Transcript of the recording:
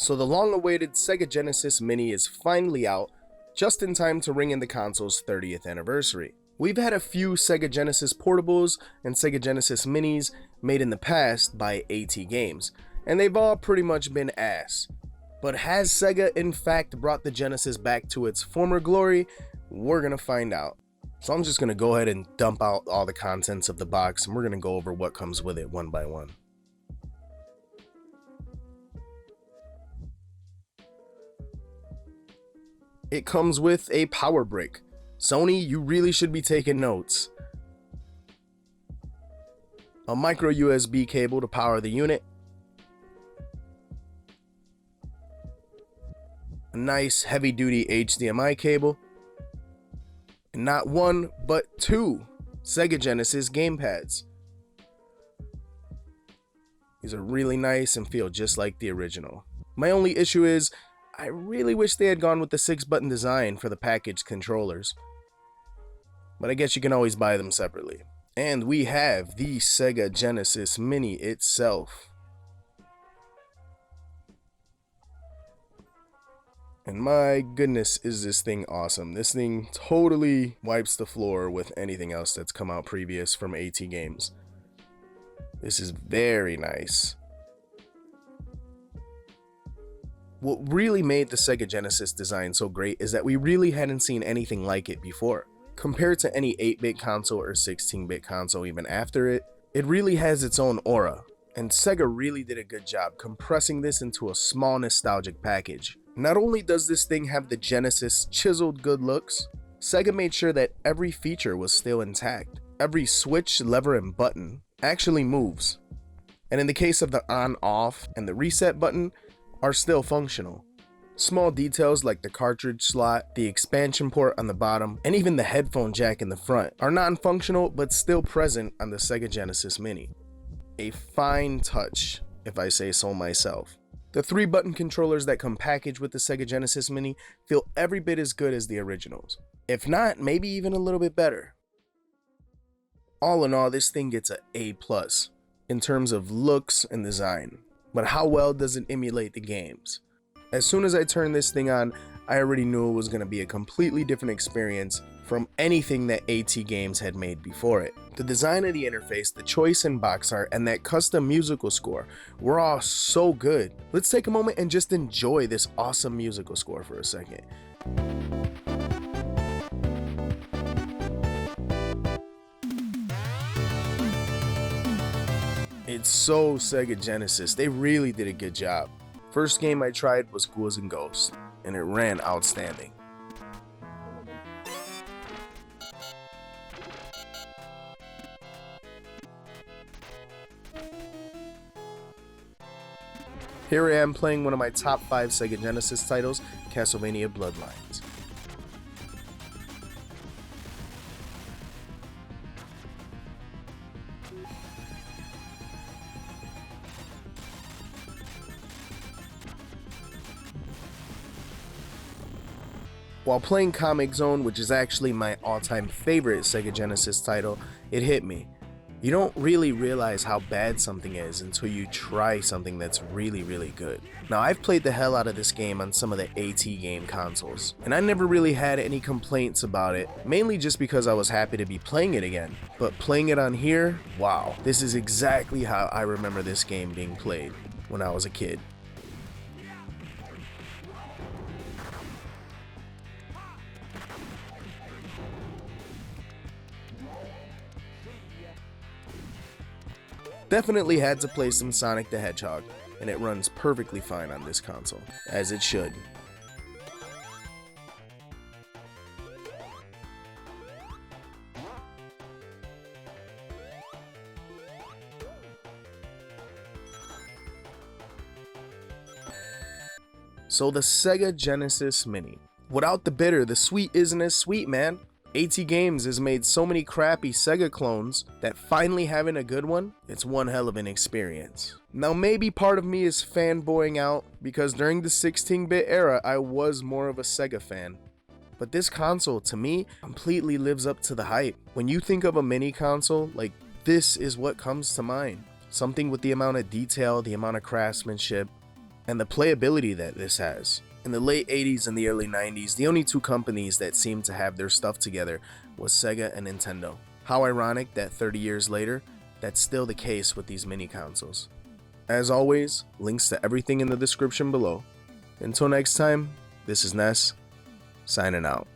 So the long-awaited Sega Genesis Mini is finally out, just in time to ring in the console's 30th anniversary. We've had a few Sega Genesis portables and Sega Genesis Minis made in the past by AT Games, and they've all pretty much been ass. But has Sega in fact brought the Genesis back to its former glory? We're gonna find out. So I'm just gonna go ahead and dump out all the contents of the box, and we're gonna go over what comes with it one by one. It comes with a power brick. Sony, you really should be taking notes. A micro USB cable to power the unit. A nice heavy-duty HDMI cable. And not one, but two Sega Genesis gamepads. These are really nice and feel just like the original. My only issue is, I really wish they had gone with the 6-button design for the packaged controllers. But I guess you can always buy them separately. And we have the Sega Genesis Mini itself. And my goodness, is this thing awesome. This thing totally wipes the floor with anything else that's come out previous from AT Games. This is very nice. What really made the Sega Genesis design so great is that we really hadn't seen anything like it before. Compared to any 8-bit console or 16-bit console even after it, it really has its own aura. And Sega really did a good job compressing this into a small nostalgic package. Not only does this thing have the Genesis chiseled good looks, Sega made sure that every feature was still intact. Every switch, lever, and button actually moves. And in the case of the on-off and the reset button, are still functional. Small details like the cartridge slot, the expansion port on the bottom, and even the headphone jack in the front are non-functional but still present on the Sega Genesis Mini. A fine touch, if I say so myself. The 3-button controllers that come packaged with the Sega Genesis Mini feel every bit as good as the originals. If not, maybe even a little bit better. All in all, this thing gets an A+ in terms of looks and design. But how well does it emulate the games? As soon as I turned this thing on, I already knew it was going to be a completely different experience from anything that AT Games had made before it. The design of the interface, the choice in box art, and that custom musical score were all so good. Let's take a moment and just enjoy this awesome musical score for a second. It's so Sega Genesis, they really did a good job. First game I tried was Ghouls and Ghosts, and it ran outstanding. Here I am playing one of my top 5 Sega Genesis titles, Castlevania Bloodlines. While playing Comic Zone, which is actually my all-time favorite Sega Genesis title, it hit me. You don't really realize how bad something is until you try something that's really, really good. Now, I've played the hell out of this game on some of the AT game consoles, and I never really had any complaints about it, mainly just because I was happy to be playing it again. But playing it on here, wow, this is exactly how I remember this game being played when I was a kid. Definitely had to play some Sonic the Hedgehog, and it runs perfectly fine on this console, as it should. So the Sega Genesis Mini. Without the bitter, the sweet isn't as sweet, man. AT Games has made so many crappy Sega clones that finally having a good one, it's one hell of an experience. Now maybe part of me is fanboying out because during the 16-bit era I was more of a Sega fan. But this console to me completely lives up to the hype. When you think of a mini console, like this is what comes to mind. Something with the amount of detail, the amount of craftsmanship, and the playability that this has. In the late 80s and the early 90s, the only two companies that seemed to have their stuff together was Sega and Nintendo. How ironic that 30 years later, that's still the case with these mini consoles. As always, links to everything in the description below. Until next time, this is Ness, signing out.